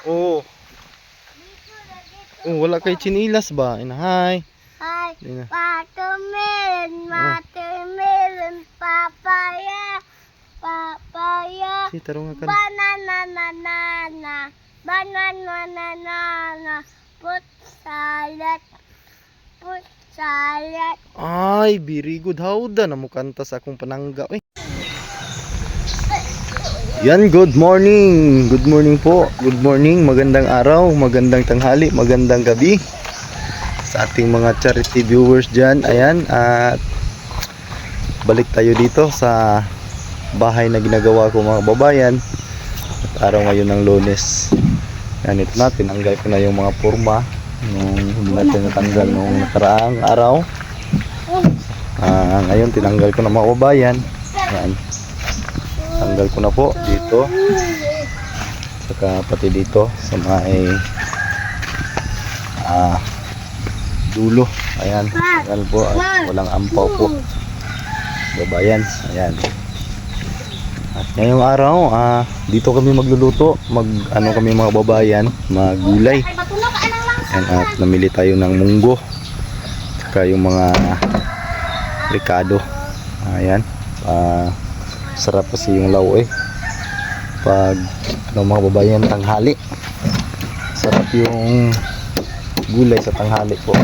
Oo. Oh, wala kay chinilas ba? Inahay. Hi, Ina. watermelon, papaya, papaya, Si tarong ka. banana, fruit salad, Ay, very good. Hawda na mo kanta sa akong panangga. Yan, good morning. Good morning po. Good morning. Magandang araw, magandang tanghali, magandang gabi sa ating mga charity viewers dyan. Ayan, at balik tayo dito sa bahay na ginagawa ko mga babayan. At araw ngayon ng Lunes. Yan, ito na, tinanggal ko na yung mga forma nung hindi natin natanggal nung nakaraang araw. Ngayon tinanggal ko na mga babayan. Yan, tanggal ko na po dito, saka pati dito sa may dulo. Ayan, tanggal po at walang ampaw po babayan. Ayan, at ngayong araw dito kami magluluto, kami mga babayan, maggulay. Ayan, at namili tayo ng munggo saka yung mga ricado. Ayan, sarap kasi yung law pag mga babayan tanghali, sarap yung gulay sa tanghali po.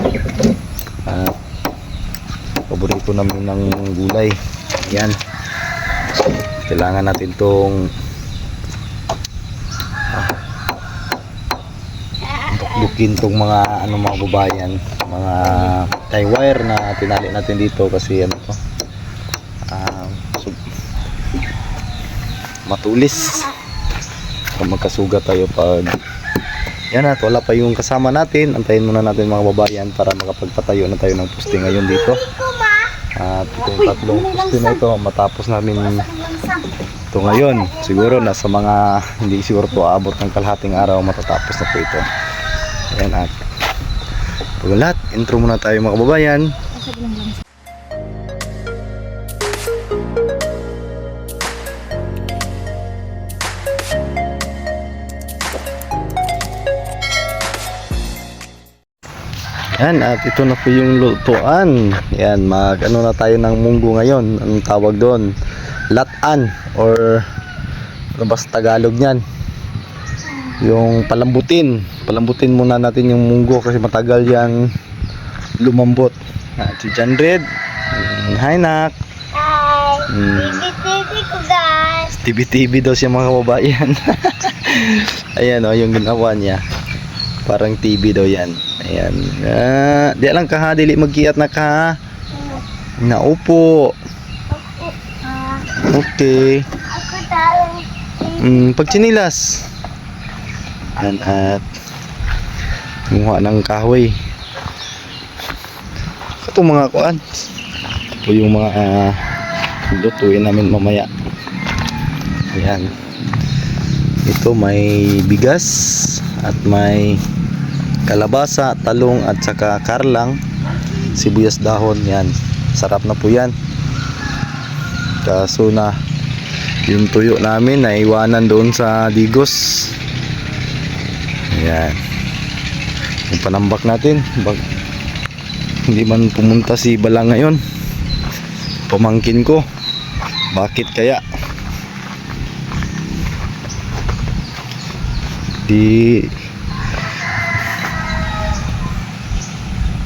Paborito namin ng gulay. Ayan, kailangan natin tong bukin tong mga mga babayan, mga tie wire na tinali natin dito kasi matulis, magkasugat tayo pag yan. At wala pa yung kasama natin, antayin muna natin mga babayan para makapagpatayo na tayo ng poste ngayon dito. At itong tatlong poste na ito matapos namin ito ngayon, siguro nasa mga hindi siguro po aabot ng kalahating araw matatapos na po ito. Ayan, at pag lahat, intro muna tayo mga kababayan. Yan, at ito na po yung lutuan. Yan, na tayo ng munggo ngayon. Anong tawag doon? Latan, or ano ba sa Tagalog niyan? Yung palambutin. Palambutin muna natin yung munggo kasi matagal yang lumambot. Si John Red. Hi, nak. Hi. TV ko, guys. TV daw siya mga kababayan. Ayan yung ginawa niya. Parang TV daw yan. Ayan. Di lang ka ha, dili magkiat na ka. Naupo. Okay. Ako talang Pagchinilas. Ayan, at kumuha ng kahoy. Ito mga kuan. Ito yung mga lutuin namin mamaya. Ayan. Ito may bigas at may kalabasa, talong at saka karlang, sibuyas dahon. Yan, sarap na po yan. Kaso na yung tuyo namin naiwanan doon sa digos. Ayan, yung panambak natin hindi man pumunta si Bala ngayon, pamangkin ko. Bakit kaya?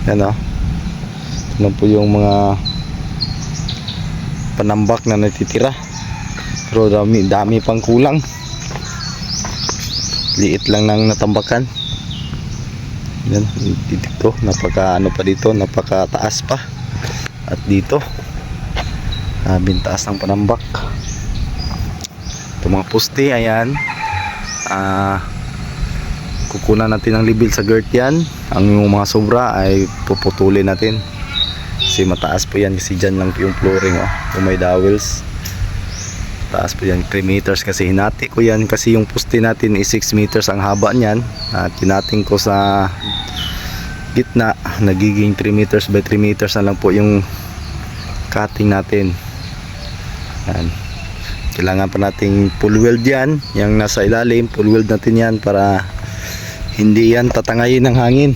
Ano po yung mga panambak na natitira, pero dami pang kulang. Liit lang ng natambakan. Yan, dito napaka pa dito, napakataas pa. At dito bintaas ng panambak. Ito mga poste. Ayan, kukunan natin ng libil sa girt yan. Ang mga sobra ay puputulin natin kasi mataas po yan, kasi dyan lang po yung flooring kung may dowels. Taas po yan, 3 meters kasi hinati ko yan kasi yung poste natin is 6 meters ang haba nyan, at hinating ko sa gitna, nagiging 3 meters by 3 meters na lang po yung cutting natin. Yan, kailangan pa nating full weld yan, yung nasa ilalim full weld natin yan para Hindi yan tatangayin ng hangin.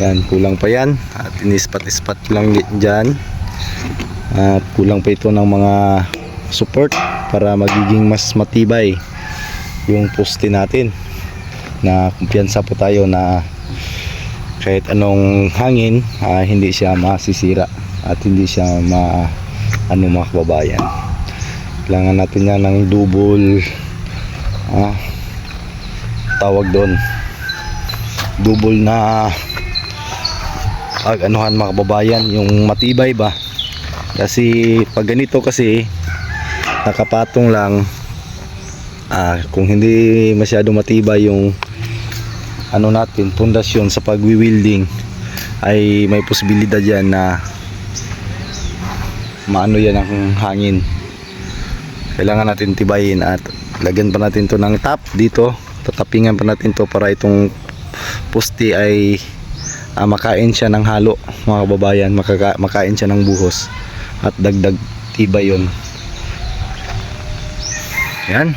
Yan, kulang pa yan. At inispat-ispat lang dyan. At kulang pa ito ng mga support para magiging mas matibay yung poste natin. Na kumpiyansa po tayo na kahit anong hangin, hindi siya masisira at hindi siya mga kababayan. Kailangan natin yan ng double tawag doon, double na anuhan mga kababayan, yung matibay ba, kasi pag ganito kasi nakapatong lang, kung hindi masyado matibay yung natin, pundasyon sa pagwi-welding, ay may posibilidad yan na maano yan ang hangin. Kailangan natin tibayin at lagyan pa natin to ng top dito, tatapingan pa natin to para itong poste ay makain siya ng halo mga kababayan, makain siya ng buhos at dagdag tibay yun. Yan.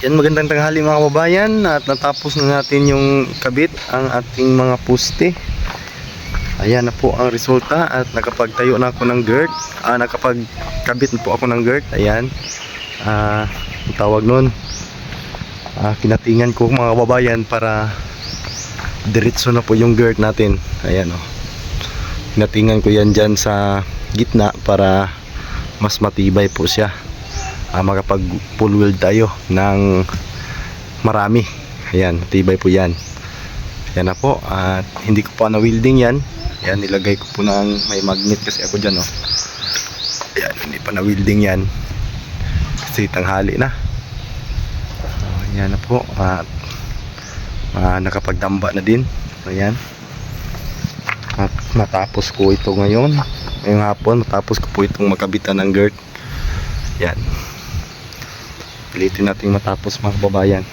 Yan, magandang tanghali mga kababayan, at natapos na natin yung kabit ang ating mga poste. Ayan na po ang resulta at nakapagtayo na ako ng girt. Nakapagkabit na po ako ng girt. Ayan. Ang tawag nun. Kinatingan ko mga kababayan para diretso na po yung girt natin. Ayan o. Kinatingan ko yan dyan sa gitna para mas matibay po siya. Makapag full weld tayo ng marami. Ayan, matibay po yan. Yan na po. At hindi ko pa na-welding yan. Yan, nilagay ko po ng may magnet kasi ako dyan, oh. Yan, hindi pa na-welding yan. Kasi tanghali na. Yan na po. At nakapagdamba na din. Ayan. At matapos ko ito ngayon. Ngayong hapon, matapos ko po itong makabitan ng girt. Yan. Pilitin natin matapos mga kababayan.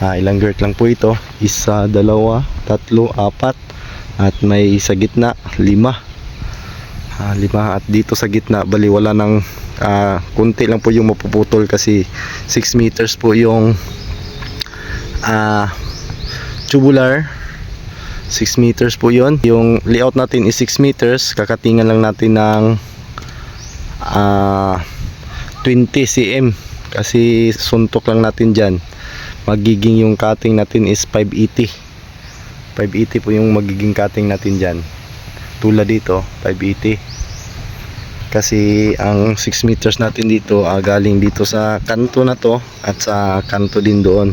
Ilang girt lang po ito? 1, 2, 3, 4 at may sa gitna 5. 5 at dito sa gitna bali wala ng kunti lang po yung mapuputol kasi 6 meters po yung tubular. 6 meters po yon. Yung layout natin is 6 meters. Kakatingan lang natin ng 20 cm kasi suntok lang natin dyan. Magiging yung cutting natin is 580 po yung magiging cutting natin dyan. Tulad dito 580 kasi ang 6 meters natin dito galing dito sa kanto na to at sa kanto din doon.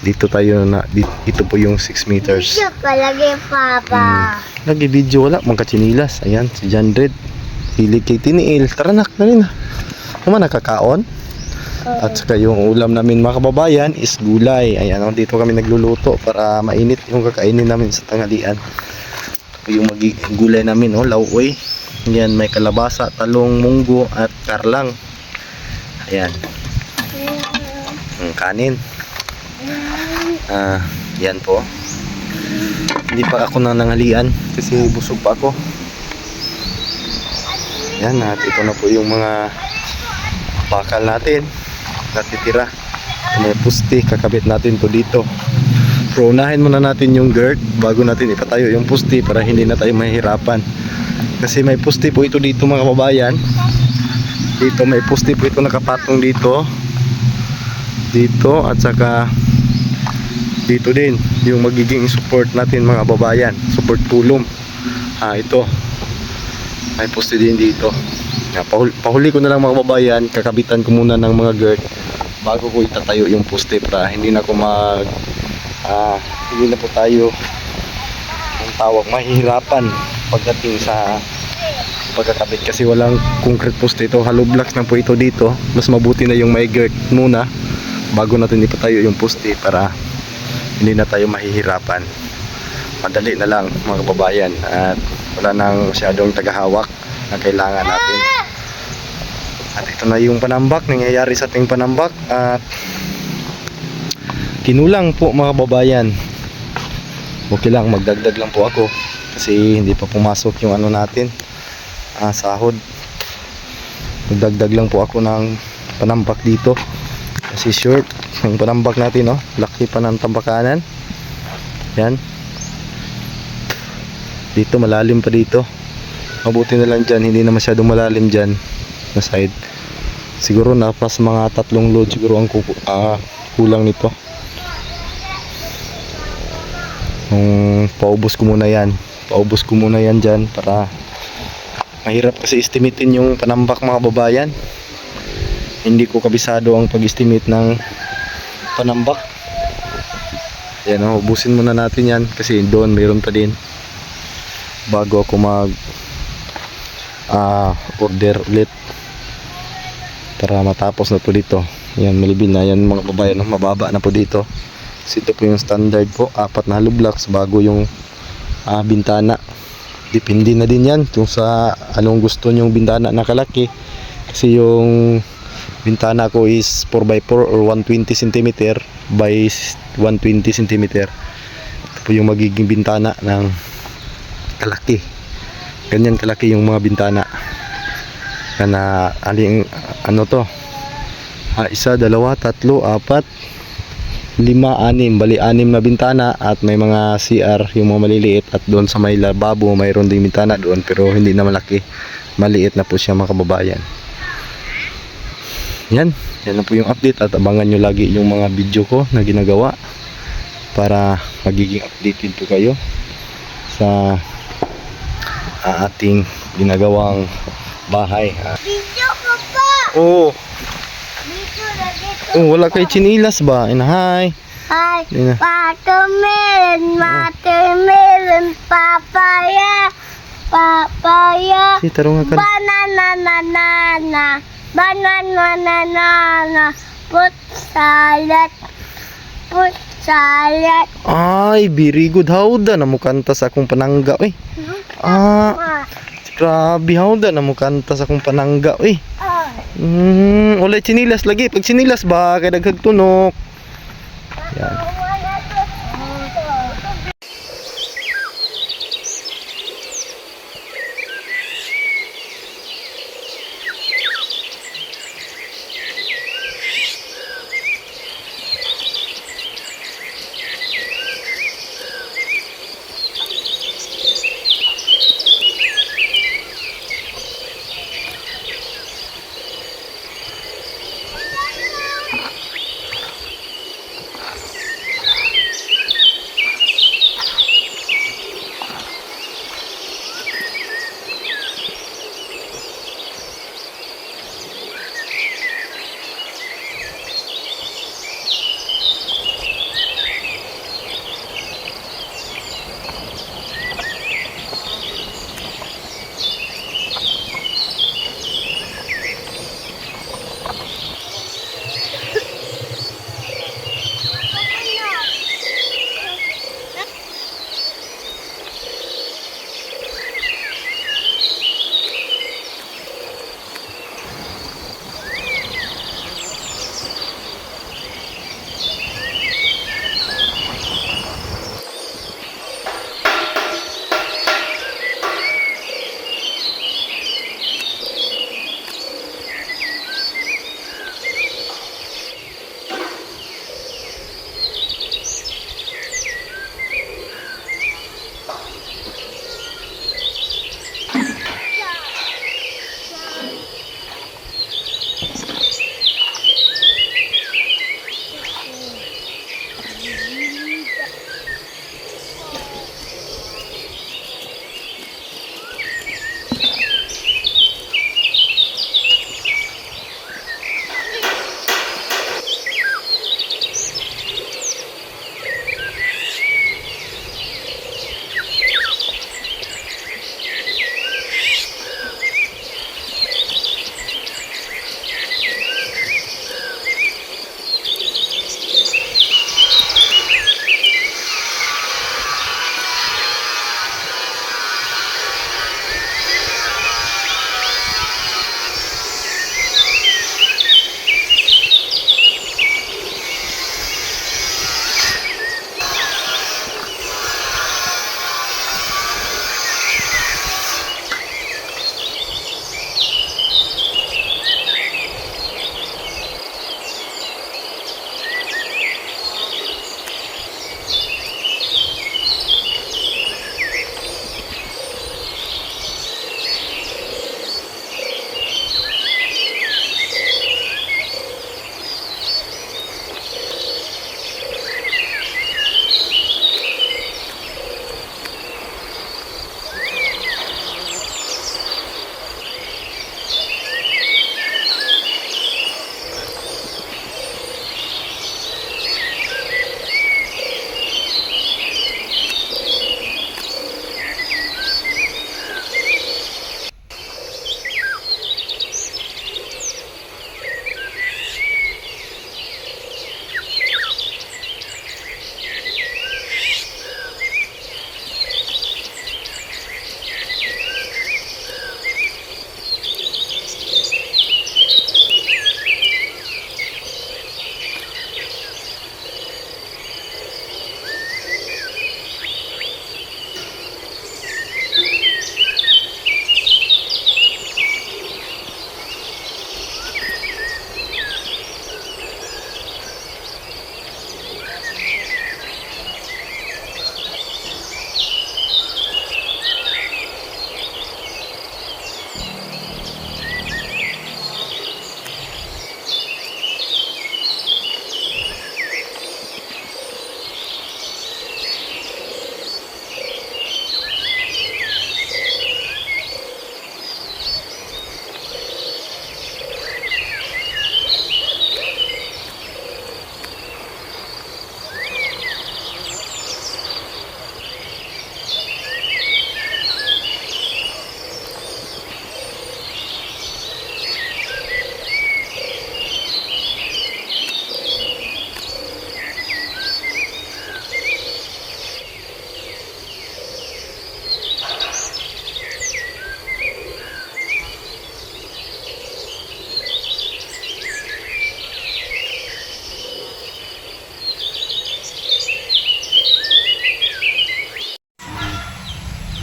Dito tayo na ito po yung 6 meters. Video ka lagi, Papa. Lagi video wala mga chinilas. Ayan si John Red hilig kay tiniil. Tara nak dali na. Naman nakakaon. At saka yung ulam namin mga kababayan is gulay. Ayan, dito kami nagluluto para mainit yung kakainin namin sa tanghalian. Yung gulay namin, lauoy. Ayan, may kalabasa, talong, munggo at karlang. Ayan. Kanin. Yan po. Hindi pa ako nananghalian kasi busog pa ako. Ayan, at ito na po yung mga bakal natin natitira. May pusti, kakabit natin to dito. Pero unahin muna natin yung girt bago natin ipatayo yung pusti para hindi na tayo mahihirapan. Kasi may pusti po ito dito mga kababayan. Dito may pusti po ito nakapatong dito. Dito at saka dito din yung magiging support natin mga kababayan. Support tulong. Ito. May pusti din dito. Pahuli ko na lang mga kababayan, kakabitan ko muna ng mga girt bago ko itatayo yung poste para hindi na ko hindi na po tayo ang tawag mahihirapan pagdating sa pagkakabit kasi walang concrete poste ito, hollow blocks na po ito dito. Mas mabuti na yung may girt muna bago natin ipatayo yung poste para hindi na tayo mahihirapan. Madali na lang mga kababayan at wala nang masyadong tagahawak na kailangan natin. At ito na yung panambak, nangyayari sa ating panambak at kinulang po mga kababayan. Okay lang, magdagdag lang po ako kasi hindi pa pumasok yung ano natin, sahod. Magdagdag lang po ako ng panambak dito kasi short yung panambak natin, laki pa ng tambakanan. Yan. Dito malalim pa dito. Mabuti na lang dyan, hindi na masyadong malalim dyan na side. Siguro napas mga 3 load siguro ang kulang nito. Paubos ko muna yan dyan para mahirap kasi estimatein yung panambak mga babayan. Hindi ko kabisado ang pag-estimate ng panambak. Yan, ubusin muna natin yan kasi doon mayroon pa din bago ako mag order ulit para matapos na po dito. Yan, malibil na yan mga babayan, mababa na po dito kasi ito po yung standard po, 4 na hollow blocks bago yung bintana. Depende na din yan kung sa anong gusto nyong bintana na kalaki kasi yung bintana ko is 4x4 or 120 cm by 120 cm. Ito po yung magiging bintana ng kalaki. Ganyan kalaki yung mga bintana. Na ano to? 1, 2, 3, 4, 5, 6. Bali 6 na bintana at may mga CR yung mga maliliit at doon sa may lababo mayroon ding bintana doon pero hindi na malaki. Maliit na po siya mga kababayan. Yan na po yung update at abangan nyo lagi yung mga video ko na ginagawa para magiging updated po kayo sa ating ginagawang bahay. Video ko pa. Oo. Video lagi ko. Oh, wala kay chinilas ba? Inahay. Ay, Yun na. watermelon, papaya, papaya, Si tarong ka. banana, fruit salad, Ay, very good. Hawda na mo kanta sa akong panangga, oy. Grabe, hawda na mo kanta sa akong panangga, oy. Ulit chinilas lagi. Pag chinilas ba, kay daghag tunok. Yan.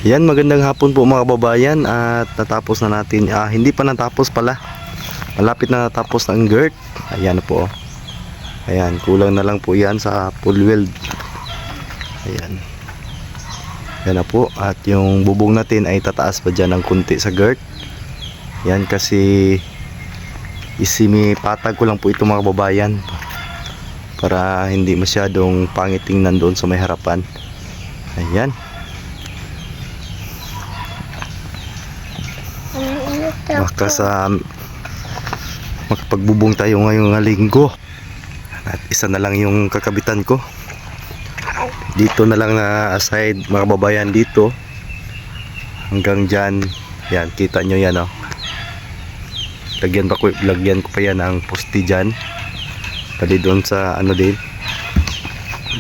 Yan, magandang hapon po mga kababayan at natapos na natin. Hindi pa natapos pala. Malapit na natapos ng GERT. Ayan na po. Ayan, kulang na lang po yan sa full weld. Ayan. Yan na po. At yung bubong natin ay tataas pa dyan ng kunti sa GERT. Yan kasi isimipatag ko lang po ito mga kababayan. Para hindi masyadong pangit tingnan doon sa may harapan. Ayan. Baka sa makapagbubong tayo ngayong linggo. At isa na lang yung kakabitan ko. Dito na lang na aside mga kababayan dito. Hanggang dyan. Yan, kita nyo yan oh. Lagyan ko pa yan ng poste dyan. Pwede doon sa ano din.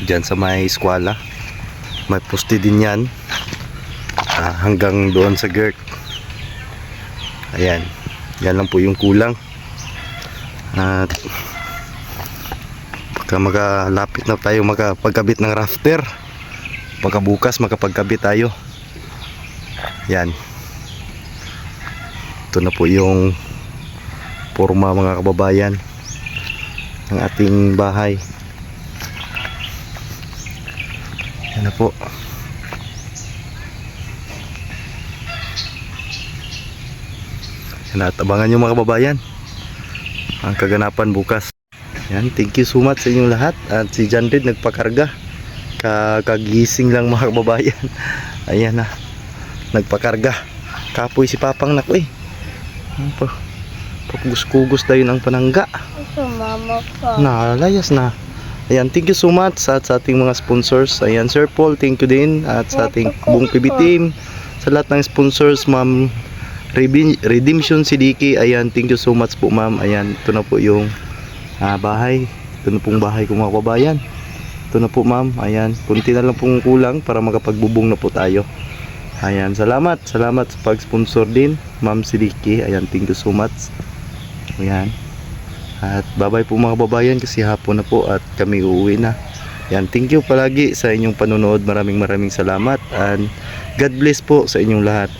Dyan sa may eskwela. May poste din yan. Hanggang doon sa GERT. Ayan, yan lang po yung kulang. At baka makalapit na tayo makapagkabit ng rafter. Pagkabukas makapagkabit tayo. Yan. Ito na po yung forma mga kababayan ng ating bahay. Yan na po. At abangan nyo mga kababayan ang kaganapan bukas. Yan, thank you so much sa inyong lahat. At si John Red nagpakarga. Kagising lang mga kababayan. Ayan na, nagpakarga. Kapoy si Papang nak eh. Pagkugos tayo ng panangga. Sumama pa. Nalayas na. Ayan, thank you so much sa ating mga sponsors. Ayan, Sir Paul, thank you din. At sa ating buong PB team. Sa lahat ng sponsors, Ma'am Redemption Sidiki. Ayan, thank you so much po ma'am. Ayan, ito na po yung bahay. Ito na pong bahay ko mga kababayan. Ito na po ma'am. Ayan, kunti na lang pong kulang para makapagbubong na po tayo. Ayan, salamat sa pag-sponsor din Ma'am Sidiki. Ayan, thank you so much. Ayan. At bye bye po mga kababayan kasi hapon na po at kami uuwi na. Ayan, thank you palagi sa inyong panonood. Maraming salamat and God bless po sa inyong lahat.